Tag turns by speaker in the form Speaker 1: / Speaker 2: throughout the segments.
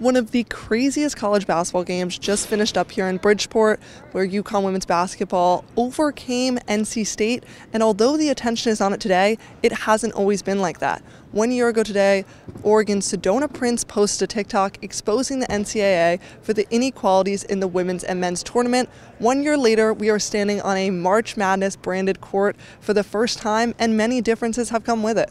Speaker 1: One of the craziest college basketball games just finished up here in Bridgeport, where UConn women's basketball overcame NC State, and although the attention is on it today, it hasn't always been like that. 1 year ago today, Oregon's Sedona Prince posted a TikTok exposing the NCAA for the inequalities in the women's and men's tournament. 1 year later, we are standing on a March Madness branded court for the first time, and many differences have come with it.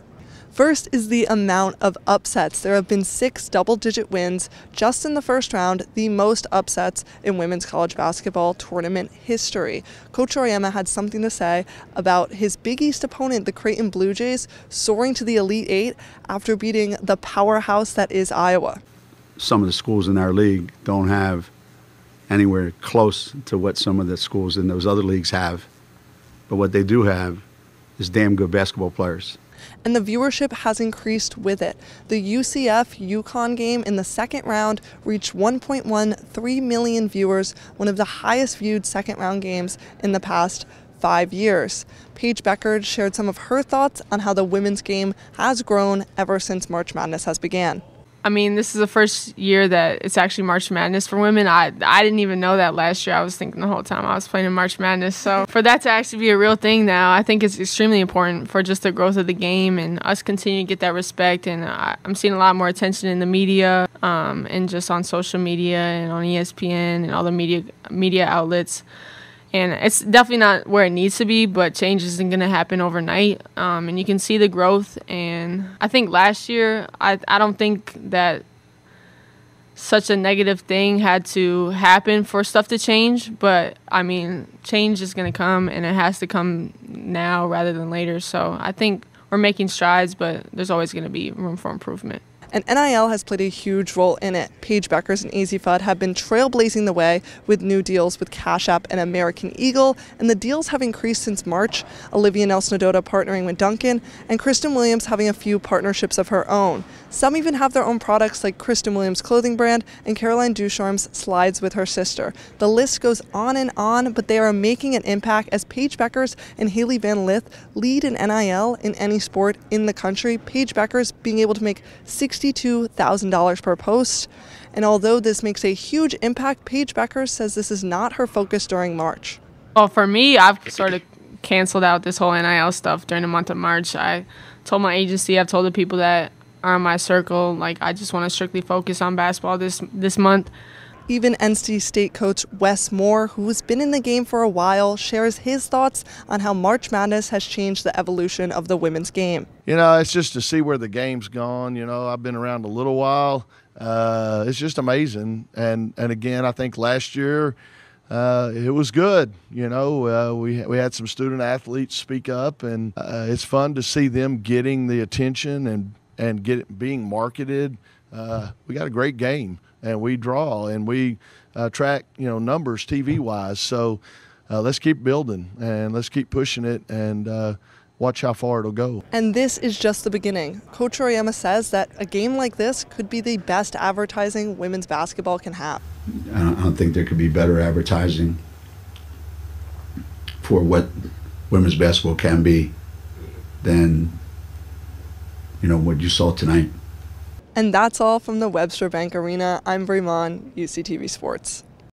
Speaker 1: First is the amount of upsets. There have been 6 double-digit wins just in the first round, the most upsets in women's college basketball tournament history. Coach Auriemma had something to say about his Big East opponent, the Creighton Blue Jays, soaring to the Elite Eight after beating the powerhouse that is Iowa.
Speaker 2: Some of the schools in our league don't have anywhere close to what some of the schools in those other leagues have. But what they do have is damn good basketball players.
Speaker 1: And the viewership has increased with it. The UCF-UConn game in the second round reached 1.13 million viewers, one of the highest viewed second round games in the past 5 years. Paige Bueckers shared some of her thoughts on how the women's game has grown ever since March Madness has began.
Speaker 3: I mean, this is the first year that it's actually March Madness for women. I didn't even know that last year. I was thinking the whole time I was playing in March Madness. So for that to actually be a real thing now, I think it's extremely important for just the growth of the game and us continue to get that respect. And I'm seeing a lot more attention in the media and just on social media and on ESPN and all the media outlets. And it's definitely not where it needs to be, but change isn't going to happen overnight. And you can see the growth. And I think last year, I don't think that such a negative thing had to happen for stuff to change. But, I mean, change is going to come, and it has to come now rather than later. So I think we're making strides, but there's always going to be room for improvement.
Speaker 1: And NIL has played a huge role in it. Paige Bueckers and AZ Fudd have been trailblazing the way with new deals with Cash App and American Eagle, and the deals have increased since March. Olivia Nelson-Ododa partnering with Duncan, and Kristen Williams having a few partnerships of her own. Some even have their own products like Kristen Williams' clothing brand and Caroline Ducharme's slides with her sister. The list goes on, but they are making an impact as Paige Bueckers and Haley Van Lith lead in NIL in any sport in the country. Paige Bueckers being able to make $62,000 per post. And although this makes a huge impact, Paige Bueckers says this is not her focus during March.
Speaker 3: Well, for me, I've sort of canceled out this whole NIL stuff during the month of March. I told my agency, I've told the people that are in my circle, like, I just want to strictly focus on basketball this month.
Speaker 1: Even NC State coach Wes Moore, who's been in the game for a while, shares his thoughts on how March Madness has changed the evolution of the women's game.
Speaker 4: You know, it's just to see where the game's gone. You know, I've been around a little while. It's just amazing. And again, I think last year it was good. You know, we had some student athletes speak up, and it's fun to see them getting the attention and being marketed. We got a great game. And we draw and we track, you know, numbers TV-wise. So let's keep building and let's keep pushing it and watch how far it'll go.
Speaker 1: And this is just the beginning. Coach Auriemma says that a game like this could be the best advertising women's basketball can have.
Speaker 2: I don't think there could be better advertising for what women's basketball can be than, you know, what you saw tonight.
Speaker 1: And that's all from the Webster Bank Arena. I'm Bri Mahn, UCTV Sports.